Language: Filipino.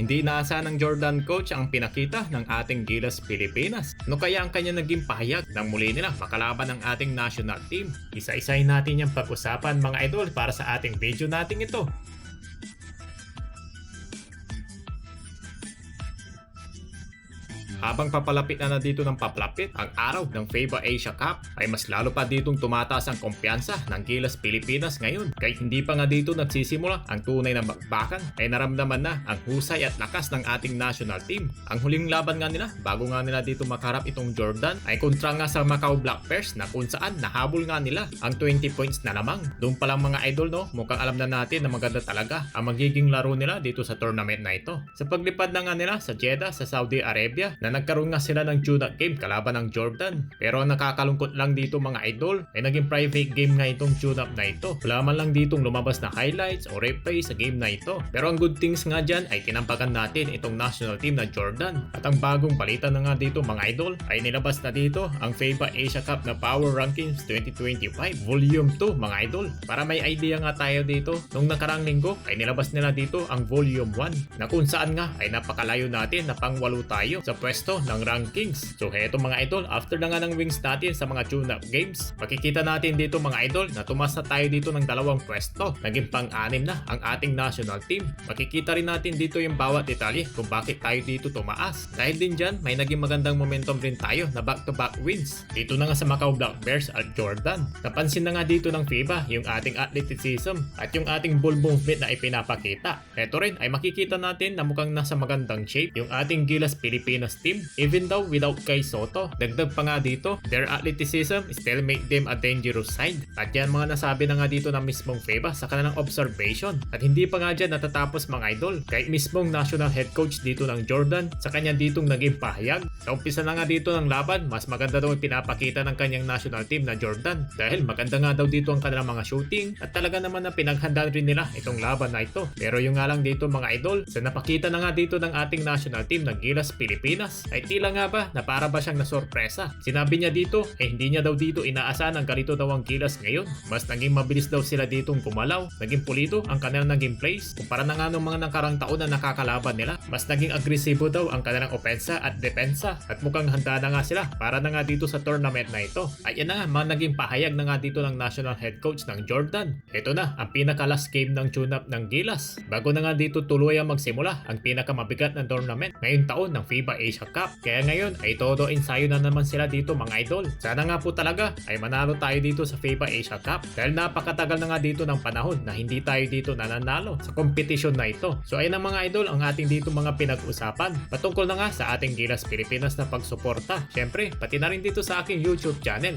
Hindi inaasahan ng Jordan coach ang pinakita ng ating Gilas Pilipinas. Ano kaya ang kanya naging pahayag nang muli nila makalaban ng ating national team? Isa-isahin natin yung pag-usapan mga idol para sa ating video natin ito. Habang papalapit na dito ng papalapit ang araw ng FIBA Asia Cup ay mas lalo pa ditong tumataas ang kumpiyansa ng Gilas Pilipinas ngayon. Kahit hindi pa nga dito nagsisimula ang tunay na bakbakan ay naramdaman na ang husay at lakas ng ating national team. Ang huling laban nga nila bago nga nila dito makarap itong Jordan ay kontra nga sa Macau Black Bears na kung saan nahabol nga nila ang 20 points na lamang. Doon pa lang mga idol mukhang alam na natin na maganda talaga ang magiging laro nila dito sa tournament na ito. Sa paglipad na nga nila sa Jeddah sa Saudi Arabia na nagkaroon nga sila ng tune-up game kalaban ng Jordan. Pero ang nakakalungkot lang dito mga idol ay naging private game nga itong tune-up na ito. Wala man lang ditong lumabas na highlights o replay sa game na ito. Pero ang good things nga dyan ay tinampakan natin itong national team na Jordan. At ang bagong balita na nga dito mga idol ay nilabas na dito ang FIBA Asia Cup na Power Rankings 2025 Volume 2 mga idol. Para may idea nga tayo dito, nung nakarang linggo ay nilabas nila dito ang Volume 1 na kung saan nga ay napakalayo natin na pangwalo tayo sa pwesto ng rankings. So heto mga idol, after na nga ng wings natin sa mga tune-up games, makikita natin dito mga idol na tumas na tayo dito ng 2 pwesto. Naging pang-6 na ang ating national team. Makikita rin natin dito yung bawat detalye kung bakit tayo dito tumaas. Dahil din dyan, may naging magandang momentum rin tayo na back-to-back wins. Dito na nga sa Macau Black Bears at Jordan. Napansin na nga dito ng FIBA yung ating athleticism at yung ating ball movement na ipinapakita. Heto rin ay makikita natin na mukhang nasa magandang shape yung ating Gilas Pilipinas team. Even though without Kai Soto, dagdag pa nga dito, their athleticism still make them a dangerous side. At yan mga nasabi na nga dito ng mismong FIBA sa kanilang observation. At hindi pa nga dyan natatapos mga idol. Kahit mismong national head coach dito ng Jordan, sa kanya ditong naging pahayag. Sa umpisa na nga dito ng laban, mas maganda daw ang pinapakita ng kanyang national team na Jordan. Dahil maganda nga daw dito ang kanilang mga shooting at talaga naman na pinaghandaan rin nila itong laban na ito. Pero yung nga lang dito mga idol, sa napakita na nga dito ng ating national team ng Gilas Pilipinas, ay tila nga ba na para ba siyang nasorpresa. Sinabi niya dito hindi niya daw dito inaasahan ang ganito daw ang Gilas ngayon. Mas naging mabilis daw sila ditong gumalaw, naging pulido ang kanilang naging plays kumpara na nga ng mga nakarang taon na nakakalaban nila. Mas naging agresibo daw ang kanilang opensa at depensa at mukhang handa na nga sila para na nga dito sa tournament na ito. At yan na nga mga naging pahayag na nga dito ng national head coach ng Jordan. Ito na ang pinaka last game ng tune-up ng Gilas bago na nga dito tuloy ang magsimula ang pinakamabigat na tournament ngayong taon ng FIBA Asia Cup. Kaya ngayon ay todo ensayo na naman sila dito mga idol. Sana nga po talaga ay manalo tayo dito sa FIBA Asia Cup dahil napakatagal na nga dito ng panahon na hindi tayo dito nananalo sa kompetisyon na ito. So ayun ang mga idol ang ating dito mga pinag-usapan patungkol na nga sa ating Gilas Pilipinas na pagsuporta. Syempre pati na rin dito sa aking YouTube channel.